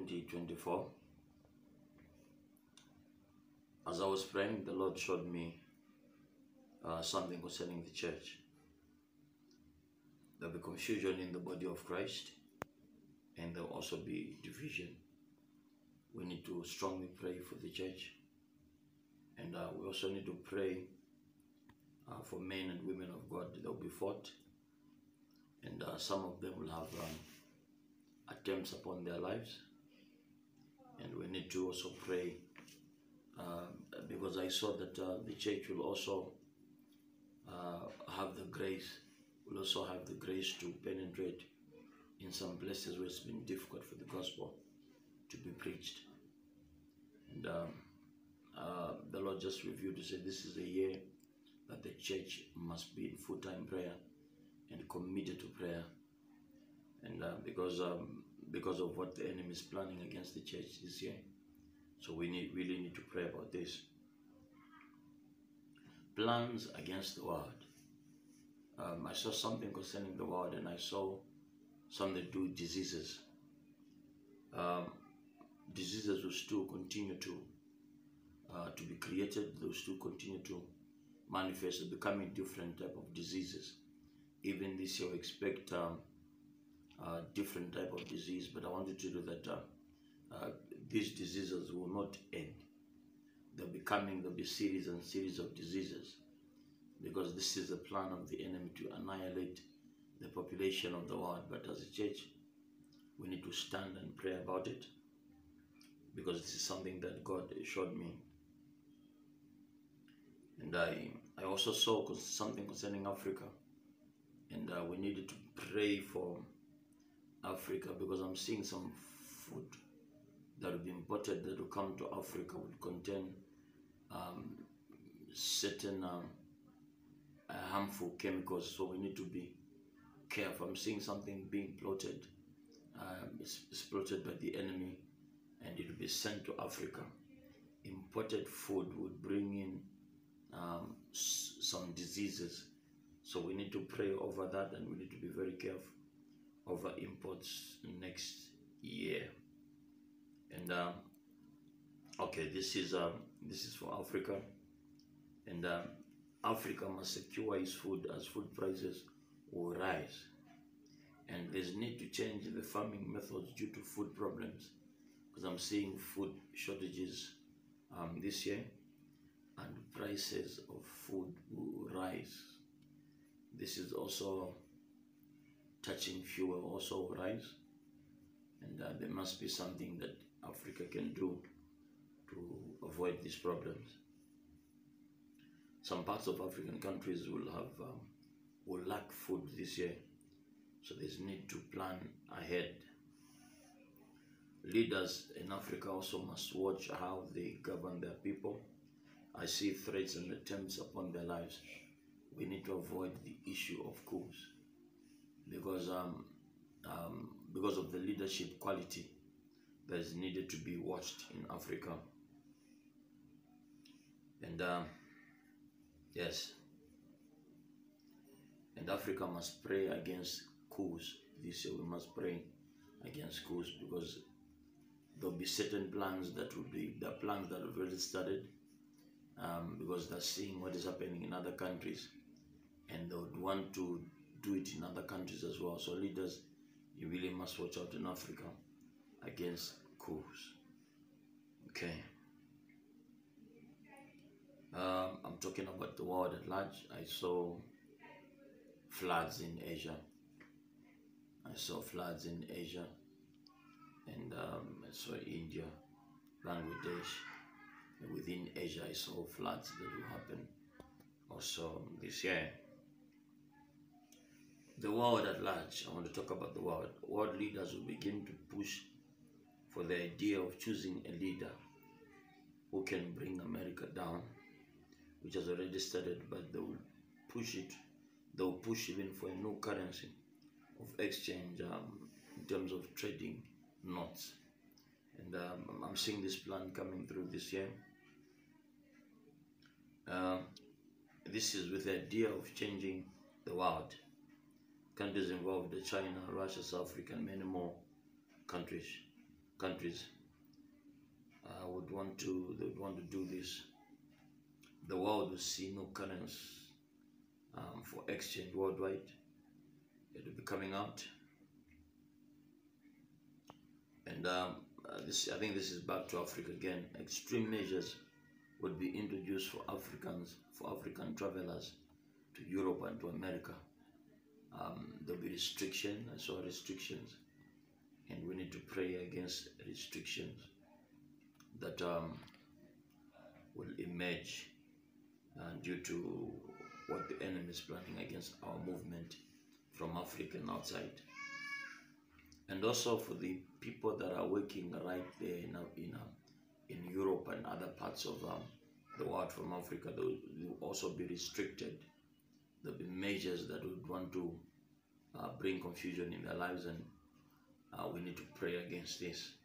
2024. As I was praying, the Lord showed me something concerning the church. There'll be confusion in the body of Christ, and there'll also be division. We need to strongly pray for the church, and we also need to pray for men and women of God. They'll be fought, and some of them will have attempts upon their lives, and we need to also pray because I saw that the church will also have the grace, to penetrate in some places where it's been difficult for the gospel to be preached. And the Lord just revealed to say this is a year that the church must be in full-time prayer and committed to prayer. And because of what the enemy is planning against the church this year, so we really need to pray about this. Plans against the word. I saw something concerning the word, and I saw something to do with diseases. Diseases will still continue to be created. They'll still continue to manifest, becoming different type of diseases. Even this year, we expect different type of disease. But I wanted to do that. These diseases will not end. There'll be series and series of diseases, because this is the plan of the enemy to annihilate the population of the world. But as a church, we need to stand and pray about it, because this is something that God showed me. And I also saw something concerning Africa, and we needed to pray for Africa, because I'm seeing some food that will be imported that will come to Africa would contain certain harmful chemicals. So we need to be careful. I'm seeing something being plotted. It's plotted by the enemy, and it will be sent to Africa. Imported food would bring in some diseases. So we need to pray over that, and we need to be very careful over imports next year. And okay, this is for Africa, and Africa must secure its food, as food prices will rise, and there's need to change the farming methods due to food problems, because I'm seeing food shortages this year, and prices of food will rise. This is also touching fuel, also will rise, and there must be something that Africa can do to avoid these problems. Some parts of African countries will lack food this year, so there's need to plan ahead. Leaders in Africa also must watch how they govern their people. I see threats and attempts upon their lives. We need to avoid the issue of coups, because of the leadership quality that is needed to be watched in Africa. And yes, and Africa must pray against coups this year. We must pray against coups, because there'll be certain plans that will be the plans that have already started, because they're seeing what is happening in other countries, and they would want to do it in other countries as well. So leaders, you really must watch out in Africa against coups. Okay. I'm talking about the world at large. I saw floods in Asia. And I saw India, Bangladesh. And within Asia, I saw floods that will happen also this year. The world at large, I want to talk about the world. World leaders will begin to push for the idea of choosing a leader who can bring America down, which has already started, but they will push it. They will push even for a new currency of exchange in terms of trading notes. And I'm seeing this plan coming through this year. This is with the idea of changing the world. Countries involved, China, Russia, South Africa, and many more countries. countries they would want to do this. The world will see no currency for exchange worldwide. It will be coming out, and I think this is back to Africa again. Extreme measures would be introduced for African travelers to Europe and to America. There'll be restrictions. I saw restrictions, and we need to pray against restrictions that will emerge due to what the enemy is planning against our movement from Africa and outside. And also for the people that are working right there in Europe and other parts of the world from Africa, they will also be restricted. There'll be measures that would want to bring confusion in their lives, and we need to pray against this.